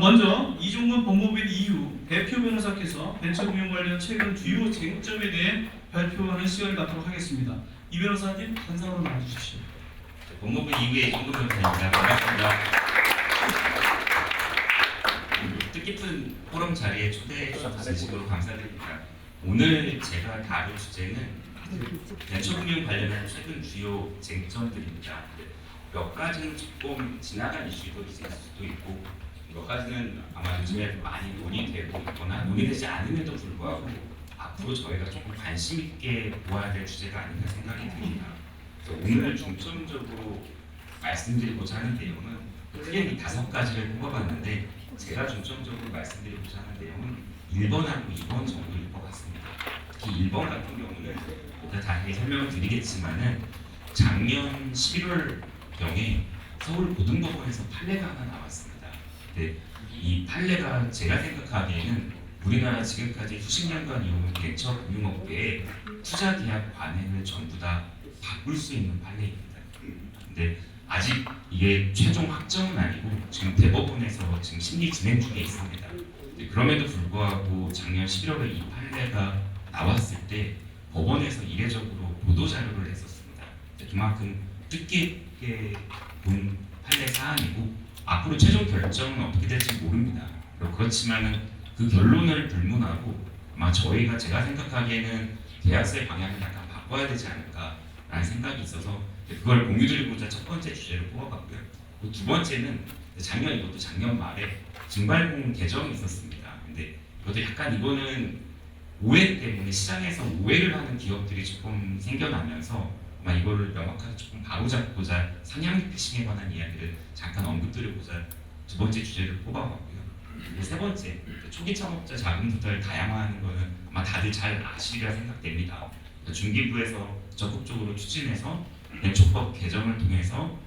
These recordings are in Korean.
먼저 이종건 법무부인 이후 대표 변호사께서 벤처금융 관련 최근 주요 쟁점에 대해 발표하는 시간을 갖도록 하겠습니다. 이 변호사님 단상으로 나와주십시오. 법무부 이후에 이종건 변호사입니다. 반갑습니다. 뜻깊은 포럼 자리에 초대해 주셔서 진심으로 감사드립니다. 오늘 제가 다룰 주제는 벤처금융 관련한 최근 주요 쟁점들입니다. 몇 가지는 조금 지나간 이슈도 있을 수도 있고 몇 가지는 아마 요즘에 많이 논의되고 있거나 논의되지 않음에도 불구하고 앞으로 저희가 조금 관심 있게 보아야 될 주제가 아닌가 생각이 듭니다. 그래서 오늘 중점적으로 말씀드리고자 하는 내용은 크게 5가지를 뽑아봤는데 제가 중점적으로 말씀드리고자 하는 내용은 1번하고 2번 정도일 것 같습니다. 특히 1번 같은 경우는 일단 자세히 설명을 드리겠지만은 작년 11월경에 서울 고등법원에서 판례가 하나 나왔습니다. 근데 이 판례가 제가 생각하기에는 우리나라 지금까지 수십 년간 이어온 벤처 금융업계의 투자 계약 관행을 전부 다 바꿀 수 있는 판례입니다. 근데 아직 이게 최종 확정은 아니고 지금 대법원에서 지금 심리 진행 중에 있습니다. 그럼에도 불구하고 작년 11월에 이 판례가 나왔을 때 법원에서 이례적으로 보도 자료를 냈었습니다. 그만큼 뜻깊게 본 판례 사안이고 앞으로 최종 결정은 어떻게 될지 모릅니다. 그렇지만은 그 결론을 불문하고 아마 제가 생각하기에는 계약서의 방향을 약간 바꿔야 되지 않을까라는 생각이 있어서 그걸 공유드리고자 첫 번째 주제를 뽑아봤고요. 두 번째는 이것도 작년 말에 증발공 개정이 있었습니다. 근데 이것도 약간 이거는 오해 때문에 시장에서 오해를 하는 기업들이 조금 생겨나면서 아마 이거를 명확하게 조금 바로잡고자 상향 피싱에 관한 이야기를 잠깐 언급드리고자 두 번째 주제를 뽑아봤고요. 그리고 세 번째, 초기 창업자 자금 조달 다양화하는 거는 아마 다들 잘 아시리라 생각됩니다. 중기부에서 적극적으로 추진해서 벤처법 개정을 통해서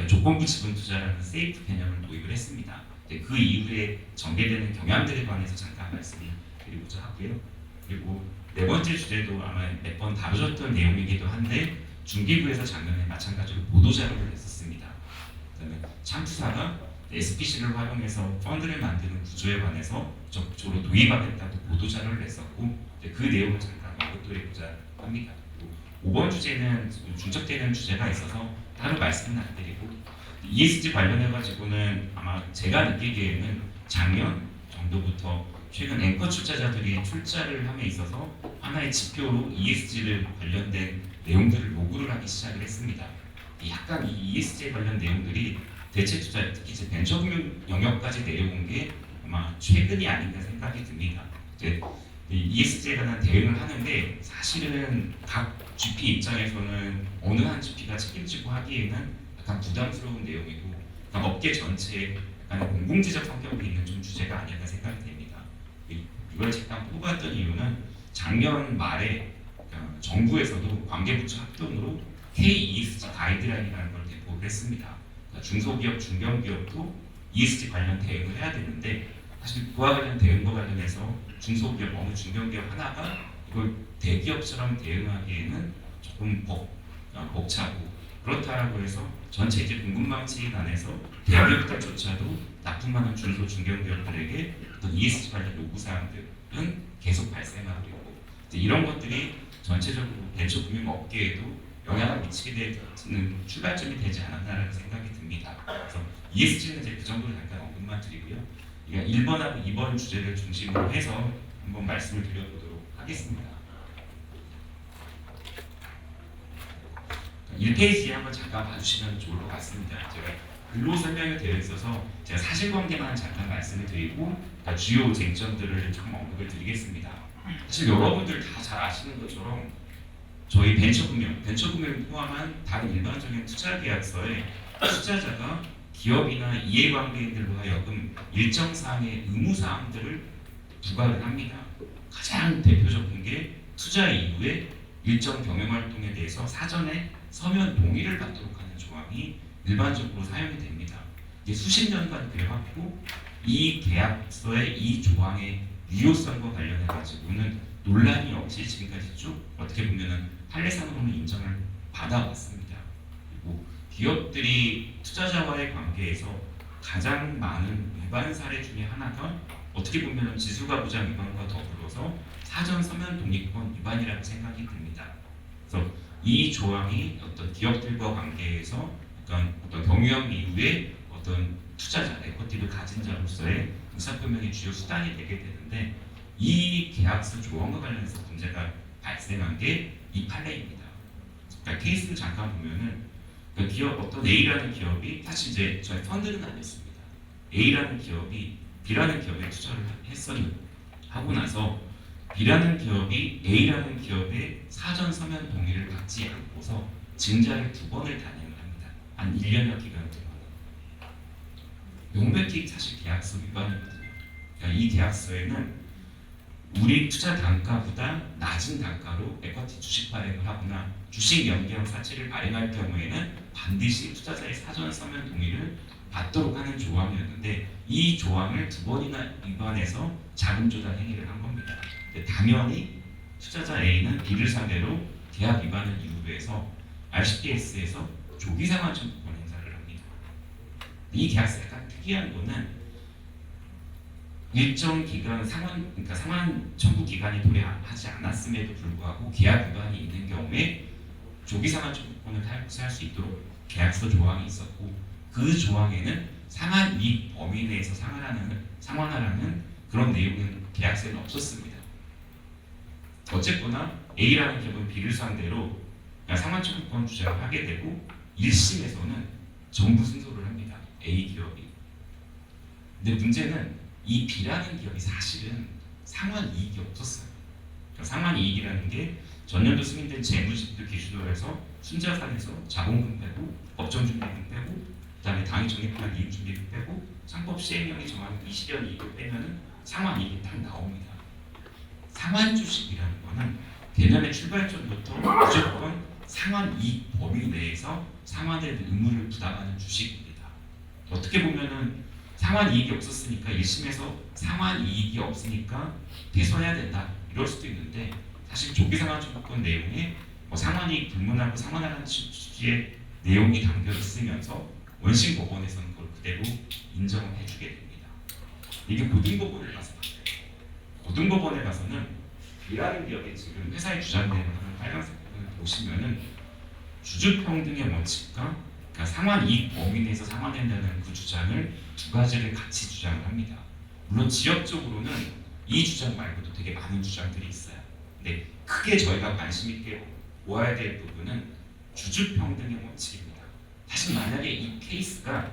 조건부 지분 투자라는 세이프 개념을 도입을 했습니다. 그 이후에 전개되는 경향들에 관해서 잠깐 말씀을 드리고자 하고요. 그리고 네 번째 주제도 아마 몇 번 다루셨던 내용이기도 한데 중기부에서 작년에 마찬가지로 보도자료를 냈었습니다. 그다음에 참투사가 SPC를 활용해서 펀드를 만드는 구조에 관해서 적극적으로 도입하겠다고 보도자료를 냈었고 그 내용을 잠깐 언급드리고자 합니다. 5번 주제는 중첩되는 주제가 있어서 따로 말씀은 안 드리고 ESG 관련해가지고는 아마 제가 느끼기에는 작년 정도부터 최근 앵커 출자자들이 출자를 함에 있어서 하나의 지표로 ESG를 관련된 내용들을 요구를 하기 시작을 했습니다. 약간 이 ESG에 관련 내용들이 대체 투자, 특히 이제 벤처금융 영역까지 내려온 게 아마 최근이 아닌가 생각이 듭니다. 이제 ESG에 관한 대응을 하는데 사실은 각 GP 입장에서는 어느 한 GP가 책임지고 하기에는 약간 부담스러운 내용이고 그러니까 업계 전체에 약간 공공지적 성격이 있는 좀 주제가 아닐까 생각이 됩니다. 이걸 잠깐 뽑았던 이유는 작년 말에 정부에서도 관계부처 합동으로 K-ESG 가이드라인이라는 걸 대표를 했습니다. 그러니까 중소기업, 중견기업도 ESG 관련 대응을 해야 되는데 사실 그와 관련 대응과 관련해서 중소기업, 어느 중견기업 하나가 이걸 대기업처럼 대응하기에는 조금 벅차고 그렇다라고 해서 전체 이제 공급망치 안에서 대기업들조차도 납품하는 중소 중견기업들에게 어떤 ESG 관련 요구사항들은 계속 발생하고 있고 이런 것들이 전체적으로 벤처금융 업계에도 영향을 미치게 되는 출발점이 되지 않았나라는 생각이 듭니다. 그래서 ESG는 이제 그 정도로 잠깐 언급만 드리고요. 1번하고 2번 주제를 중심으로 해서 한번 말씀을 드려보도록 하겠습니다. 1페이지에 한번 잠깐 봐주시면 좋을 것 같습니다. 제가 글로 설명이 되어 있어서 제가 사실관계만 잠깐 말씀을 드리고 주요 쟁점들을 조금 언급을 드리겠습니다. 사실 여러분들 다 잘 아시는 것처럼 저희 벤처금융 포함한 다른 일반적인 투자계약서에 투자자가 기업이나 이해관계인들로 하여금 일정 사항의 의무사항들을 부과를 합니다. 가장 대표적인 게 투자 이후에 일정 경영활동에 대해서 사전에 서면 동의를 받도록 하는 조항이 일반적으로 사용이 됩니다. 이게 수십 년간 그래왔고 이 계약서의 이 조항의 유효성과 관련해 가지고는 논란이 없이 지금까지 쭉 어떻게 보면은 판례상으로는 인정을 받아왔습니다. 그리고 기업들이 투자자와의 관계에서 가장 많은 위반 사례 중에 하나가 어떻게 보면 지수가 부장 위반과 더불어서 사전 서면 동의권 위반이라고 생각이 듭니다. 그래서 이 조항이 어떤 기업들과 관계에서 어떤 경유형 이후에 어떤 투자자, 에코티를 가진 자로서의 의사표명의 주요 수단이 되게 되는데 이 계약서 조항과 관련해서 문제가 발생한 게 이 판례입니다. 그러니까 케이스를 잠깐 보면은 그 기업 어떤 A라는 기업이 사실 이제 저희 펀드는 아니었습니다. A라는 기업이 B라는 기업에 투자를 하고 나서 B라는 기업이 A라는 기업의 사전 서면 동의를 받지 않고서 증자를 2번을 단행을 합니다. 한 1년여 기간 동안. 명백히 사실 계약서 위반이거든요. 그러니까 이 계약서에는 우리 투자 단가보다 낮은 단가로 에쿼티 주식 발행을 하거나 주식 연계형 사채를 발행할 경우에는 반드시 투자자의 사전 서면 동의를 받도록 하는 조항이었는데 이 조항을 2번이나 위반해서 자금 조달 행위를 한 겁니다. 당연히 투자자 A는 B를 상대로 계약 위반을 이유로 해서 RCPS에서 조기 상환 청구권 행사를 합니다. 이 계약서 약간 특이한 거는 일정 기간 그러니까 상환 청구 기간이 도래하지 않았음에도 불구하고 계약 위반이 있는 경우에 조기 상환 청구권을 탈취할 수 있도록 계약서 조항이 있었고 그 조항에는 상환 이익 범위 내에서 상환하라는 그런 내용은 계약서에는 없었습니다. 어쨌거나 A라는 기업은 B를 상대로 상환 청구권 주장을 하게 되고 1심에서는 전부 승소를 합니다. A 기업이. 근데 문제는 이 B라는 기업이 사실은 상환 이익이 없었어요. 그러니까 상환 이익이라는 게 전년도 승인된 재무집도 기준으로 해서 순자산에서 자본금 빼고 법정준비금 빼고 그다음에 당이 적립한 이익준비금 빼고 상법 시행령이 정한 20년 이익을 빼면은 상환 이익이 딱 나옵니다. 상환 주식이라는 거는 개념의 출발점부터 무조건 상환 이익 범위 내에서 상환의 의무를 부담하는 주식입니다. 어떻게 보면은 상환 이익이 없었으니까 1심에서 상환 이익이 없으니까 퇴소해야 된다 이럴 수도 있는데 사실 조기 상환 청구권 내용에 상환 이익 불문하고 상환하는 취지의 내용이 담겨 있으면서 원심 법원에서는 그걸 그대로 인정을 해주게 됩니다. 이게 고등법원에 가서 고등법원에 가서는 B라는 기업이 지금 회사에 주장되는 빨간색 부분을 보시면은 주주평등의 원칙과 그러니까 상환 이익 범위 내에서 상환된다는 그 주장을 두 가지를 같이 주장을 합니다. 물론 지역적으로는 이 주장 말고도 되게 많은 주장들이 있어요. 근데 크게 저희가 관심 있게 보아야 될 부분은 주주평등의 원칙입니다. 사실 만약에 이 케이스가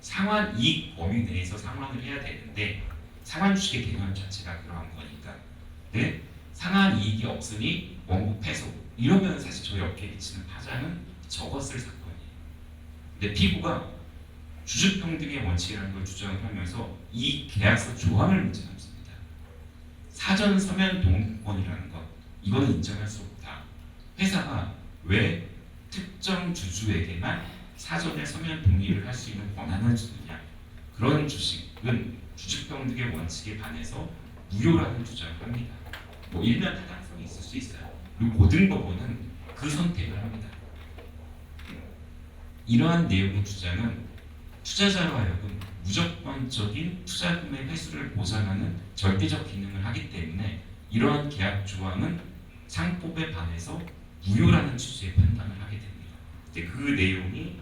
상환 이익 범위 내에서 상환을 해야 되는데 상환 주식의 개념 자체가 그러한 거니까 근데 상환 이익이 없으니 원고 패소 이러면 사실 저희 업계에 미치는 파장은 적었을 사건이에요. 근데 피고가 주주평등의 원칙이라는 걸 주장하면서 이 계약서 조항을 문제 삼습니다. 사전 서면 동의권이라는 것 이거는 인정할 수 없다. 회사가 왜 특정 주주에게만 사전에 서면 동의를 할 수 있는 권한을 주느냐 그런 주식은 주주평등의 원칙에 반해서 무효라는 주장을 합니다. 일면 타당성이 있을 수 있어요. 그리고 고등법원은 그 선택을 합니다. 이러한 내용의 주장은 투자자로 하여금 무조건적인 투자금의 회수를 보장하는 절대적 기능을 하기 때문에 이러한 계약 조항은 상법에 반해서 무효라는 취지의 판단을 하게 됩니다. 이제 그 내용이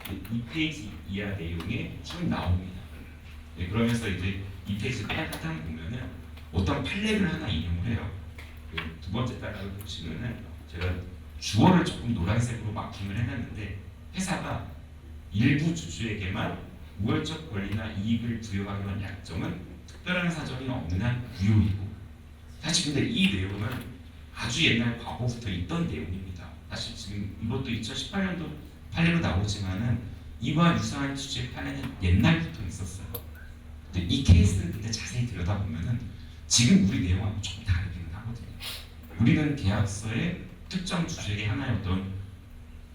2페이지 이하 내용에 쭉 나옵니다. 네, 그러면서 이제 2페이지 맨 하단 보면은 어떤 판례를 하나 인용을 해요. 두 번째 단락을 보시면은 제가 주어를 조금 노란색으로 마킹을 해놨는데 회사가 일부 주주에게만 우월적 권리나 이익을 부여하기 위한 약정은 특별한 사정이 없는 한 무효이고 사실 근데 이 내용은 아주 옛날 과거부터 있던 내용입니다. 사실 지금 이것도 2018년도 판례로 나오지만은 이와 유사한 취지의 판례는 옛날부터 있었어요. 근데 이 케이스를 근데 자세히 들여다보면은 지금 우리 내용하고 조금 다르기는 하거든요. 우리는 계약서에 특정 주주에게 하나의 어떤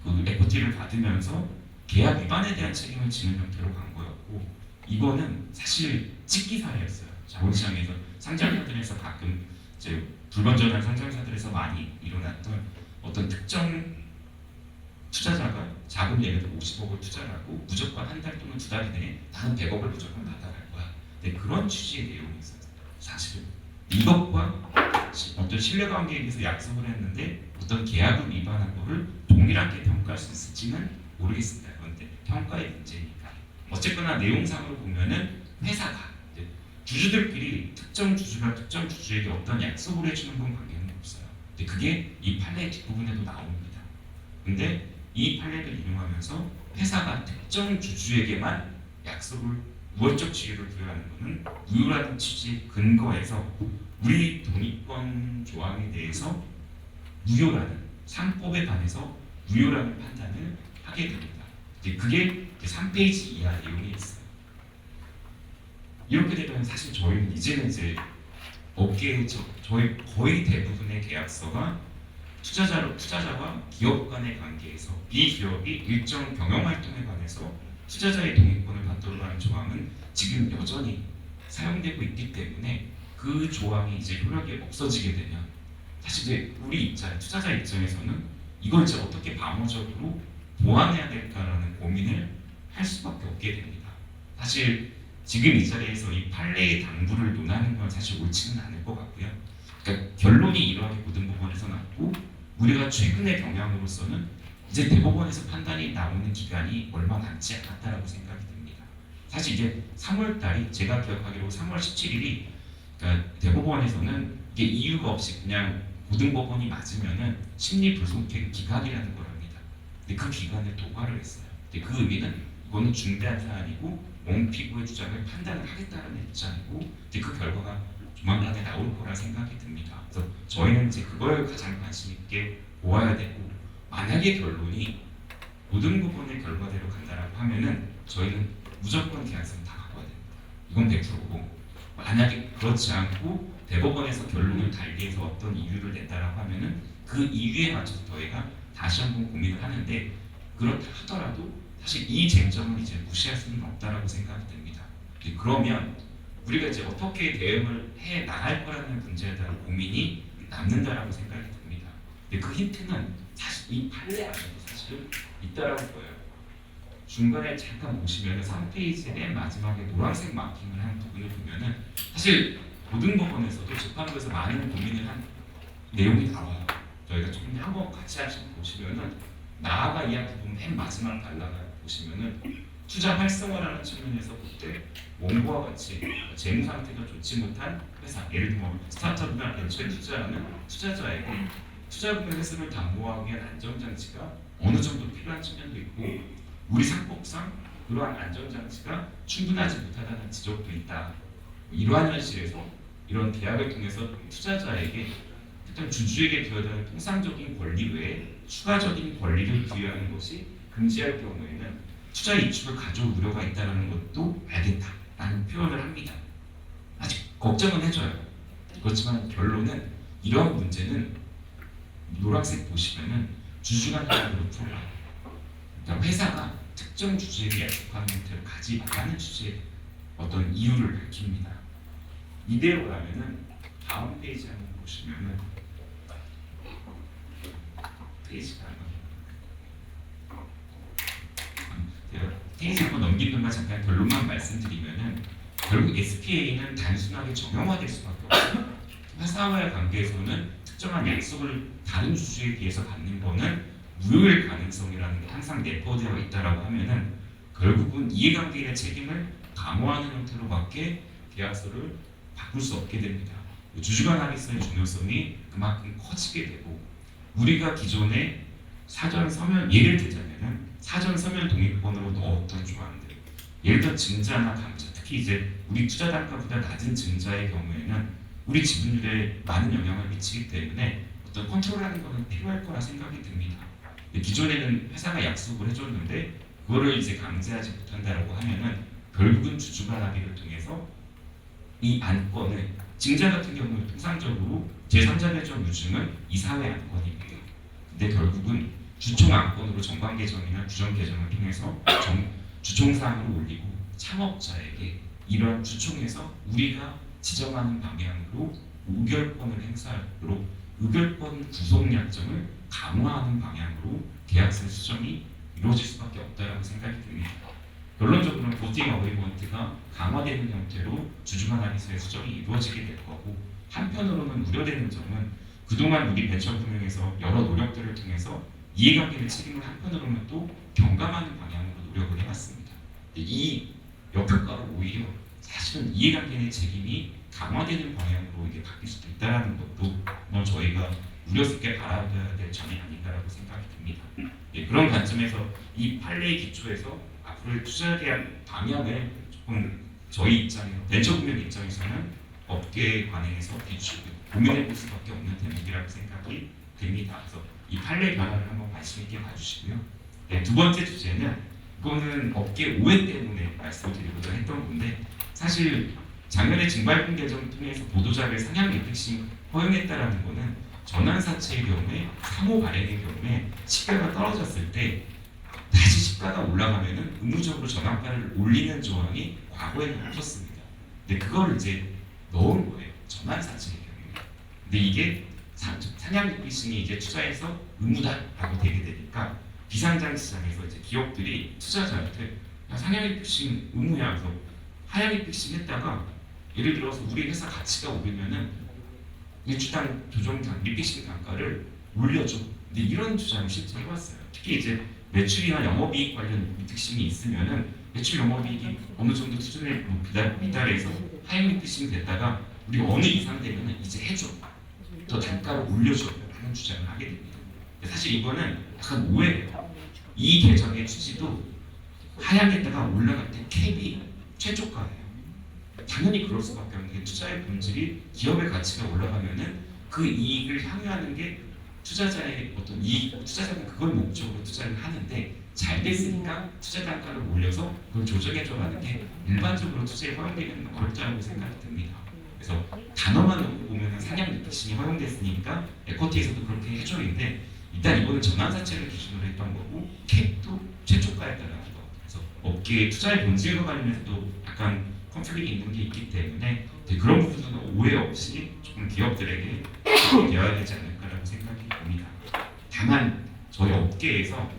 그 에코티를 받으면서 계약 위반에 대한 책임을 지는 형태로 간 거였고 이거는 사실 찍기 사례였어요. 자본시장에서 상장사들에서 가끔 이제 불건전한 상장사들에서 많이 일어났던 어떤 특정 투자자가 자금 예를 들어 50억을 투자를 하고 무조건 한 달 또는 2달 이내에 나는 100억을 무조건 받아갈 거야. 근데 그런 취지의 내용이 있어요. 사실은 이것과 어떤 신뢰관계에 대해서 약속을 했는데 어떤 계약을 위반한 거를 동일하게 평가할 수 있을지는 모르겠습니다. 그런데 평가의 문제니까. 어쨌거나 내용상으로 보면은 회사가 이제 주주들끼리 특정 주주가 특정 주주에게 어떤 약속을 해주는 건 관계는 없어요. 근데 그게 이 판례 뒷부분에도 나옵니다. 근데 이 판례를 인용하면서 회사가 특정 주주에게만 약속을 우월적 지위를 부여하는 것은 무효라는 취지의 근거에서 우리 독립권 조항에 대해서 무효라는 3법에 반해서 무효라는 판단을 하게 됩니다. 이제 그게 3페이지 이하 내용이 있어요. 이렇게 되면 사실 저희는 이제는 이제 업계의 저희 거의 대부분의 계약서가 투자자와 기업 간의 관계에서 이 기업이 일정 경영 활동에 관해서 투자자의 동의권을 받도록 하는 조항은 지금 여전히 사용되고 있기 때문에 그 조항이 이제 효력이 없어지게 되면 사실 이제 우리 입장, 투자자 입장에서는 이걸 이제 어떻게 방어적으로 보완해야 될까라는 고민을 할 수밖에 없게 됩니다. 사실 지금 이 자리에서 이 판례의 당부를 논하는 건 사실 옳지는 않을 것 같고요. 그러니까 결론이 이러하게 고등법원에서 났고 우리가 최근의 경향으로서는 이제 대법원에서 판단이 나오는 기간이 얼마 남지 않았다라고 생각이 듭니다. 사실 이제 3월달이 제가 기억하기로 3월 17일이 그러니까 대법원에서는 이게 이유가 없이 그냥 고등법원이 맞으면은 심리불송 기각이라는 걸 합니다. 근데 그 기간을 도과를 했어요. 근데 그 의미는 이거는 중대한 사안이고 몽피고의 주장을 판단을 하겠다는 입장이고 이제 그 결과가 조만간에 나올 거라 생각이 듭니다. 그래서 저희는 이제 그걸 가장 관심 있게 보아야 되고 만약에 결론이 고등법원의 결과대로 간다라고 하면은 저희는 무조건 계약서는 다 갖고야 됩니다. 이건 100%고 만약에 그렇지 않고 대법원에서 결론을 달리해서 어떤 이유를 냈다라고 하면은 그 이유에 맞춰서 저희가 다시 한번 고민을 하는데 그렇다 하더라도 사실 이 쟁점을 이제 무시할 수는 없다라고 생각이 듭니다. 그러면 우리가 이제 어떻게 대응을 해 나갈 거라는 문제에 대한 고민이 남는다라고 생각이 듭니다. 근데 그 힌트는 사실 이 판례 안에도 사실은 있다라고 보여요. 중간에 잠깐 보시면 3페이지 맨 마지막에 노란색 마킹을 한 부분을 보면은 사실 고등법원에서도 재판부에서 많은 고민을 한 내용이 나와요. 저희가 조금 한번 같이 보시면은 나아가 이 부분 맨 마지막 단락을 보시면은 투자 활성화라는 측면에서 볼 때 원고와 같이 재무 상태가 좋지 못한 회사, 예를 들면 스타트업이나 벤처에 투자하는 투자자에게 투자금의 회수를 담보하기 위한 안정장치가 어느 정도 필요한 측면도 있고 우리 상법상 그러한 안정장치가 충분하지 못하다는 지적도 있다. 이러한 현실에서 이런 계약을 통해서 투자자에게 일단 주주에게 부여되는 통상적인 권리 외에 추가적인 권리를 부여하는 것이 금지할 경우에는 투자 이축을 가져올 우려가 있다는 것도 알겠다라는 표현을 합니다. 아직 걱정은 해줘요. 그렇지만 결론은 이러한 문제는 노란색 보시면은 주주간 합의로 풀어요. 그러니까 회사가 특정 주주에게 약속하는 형태를 가지 말라는 주제의 어떤 이유를 밝힙니다. 이대로라면은 다음 페이지 한번 보시면은 페이지가 페이지 한번 넘긴 동안 잠깐 결론만 말씀드리면은 결국 SPA는 단순하게 정형화될 수밖에 없어요. 회사와의 관계에서는 특정한 약속을 다른 주주에 비해서 받는 거는 무효일 가능성이라는 게 항상 내포되어 있다라고 하면은 결국은 이해관계의 책임을 강화하는 형태로밖에 계약서를 바꿀 수 없게 됩니다. 주주간 합의서의 중요성이 그만큼 커지게 되고 우리가 기존에 사전 서면 예를 들자면은 사전 서면 동의권으로 넣었던 조항들 예를 들어 증자나 감자 특히 이제 우리 투자 단가보다 낮은 증자의 경우에는 우리 지분율에 많은 영향을 미치기 때문에 어떤 컨트롤하는 것은 필요할 거라 생각이 듭니다. 기존에는 회사가 약속을 해줬는데 그거를 이제 강제하지 못한다라고 하면은 결국은 주주간 합의를 통해서 이 안건을 증자 같은 경우는 통상적으로 제3자 배정 유증은 이사회 안건입니다. 근데 결국은 주총 안건으로 정관 개정이나 규정 개정을 통해서 주총 사항을 올리고 창업자에게 이러한 주총에서 우리가 지정하는 방향으로 의결권을 행사하도록 의결권 구속 약정을 강화하는 방향으로 계약서 수정이 이루어질 수밖에 없다고 생각이 듭니다. 결론적으로는 보팅 어그리먼트가 강화되는 형태로 주주간합의서의 수정이 이루어지게 될 거고, 한편으로는 우려되는 점은 그동안 우리 벤처금융에서 여러 노력들을 통해서 이해관계의 책임을 한편으로는 또 경감하는 방향으로 노력을 해왔습니다. 이 역효과로 오히려 사실은 이해관계의 책임이 강화되는 방향으로 이게 바뀔 수도 있다는 것도 저희가 우려스럽게 바라봐야 될 점이 아닌가라고 생각이 듭니다. 그런 관점에서 이 판례의 기초에서 앞으로의 투자에 대한 방향을 조금 저희 입장에서 벤처금융 입장에서는 업계에 관해서 고민해 볼 수밖에 없는 대목이라고 생각이 됩니다. 그래서 이 판례 변화를 한번 관심 있게 봐주시고요. 두 번째 주제는 이거는 업계 오해 때문에 말씀을 드리고자 했던 건데, 사실 작년에 증발품 개정을 통해서 보도자를 상향 리픽싱 허용했다라는 거는 전환사채의 경우에 상호 발행의 경우에 시가가 떨어졌을 때 다시 시가가 올라가면은 의무적으로 전환가를 올리는 조항이 과거에는 없었습니다. 근데 그걸 이제 넣은 거예요. 전환사채의 경우에. 근데 이게 상향 리픽싱이 이제 투자에서 의무다라고 되게 되니까 비상장 시장에서 이제 기업들이 투자자한테 상향 리픽싱 의무야, 그래서 하향 리픽싱 했다가 예를 들어서 우리 회사 가치가 오르면은 주당 조정 리픽싱 단가를 올려줘. 근데 이런 주장을 실제 해왔어요. 특히 이제 매출이나 영업이익 관련 리픽싱이 있으면은 매출 영업이익이 어느 정도 수준에 미달해서 하향 리픽싱 됐다가 우리 어느 이상 되면은 이제 해줘. 더 단가를 올려줘. 하는 주장을 하게 됩니다. 사실 이거는 약간 오해예요. 이 개정의 취지도 하향했다가 올라갈 때 캡이 최저가예요. 당연히 그럴 수밖에 없는 게 투자의 본질이 기업의 가치가 올라가면은 그 이익을 향유하는 게 투자자의 어떤 이익, 투자자는 그걸 목적으로 투자를 하는데 잘 됐으니까 투자 단가를 올려서 그걸 조정해줘라는 게 일반적으로 투자에 허용되는 어렵다고 생각이 듭니다. 그래서 단어만 놓고 보면 상향 리픽싱이 허용됐으니까 에쿼티에서도 그렇게 해줘인데 일단 이거는 전환사채를 기준으로 했던 거고 캡도 최초가였다는 거. 그래서 업계의 투자의 본질과 관련해서도 약간 컨플릭이 있는 게 있기 때문에 그런 부분은 오해 없이 조금 기업들에게 되어야 되지 않을까라고 생각이 듭니다. 다만 저희 업계에서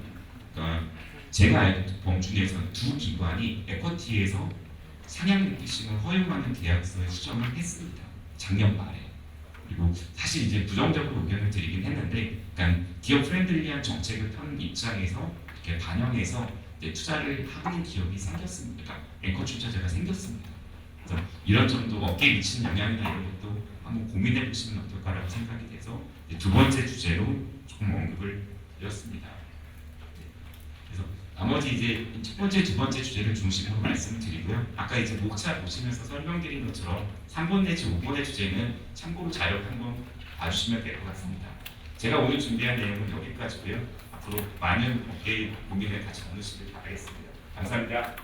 제가 알고 범준에서는 두 기관이 에쿼티에서 상향 리픽싱을 허용하는 계약서에 수정을 했습니다. 작년 말에. 그리고 사실 이제 부정적으로 의견을 드리긴 했는데, 그러니까 기업 프렌들리한 정책을 펴는 입장에서 이렇게 반영해서 투자를 하는 기업이 생겼습니다. 그러니까 앵커 출자자가 생겼습니다. 그래서 이런 점도 업계에 미치는 영향이나 이런 것도 한번 고민해 보시면 어떨까라고 생각이 돼서 두 번째 주제로 조금 언급을 드렸습니다. 그래서 나머지 이제 첫 번째, 두 번째 주제를 중심으로 말씀드리고요. 아까 이제 목차 보시면서 설명드린 것처럼 3번 내지 5번의 주제는 참고로 자료 한번 봐주시면 될 것 같습니다. 제가 오늘 준비한 내용은 여기까지고요. 앞으로 많은 업계의 고민을 같이 나누시길 바라겠습니다. 감사합니다.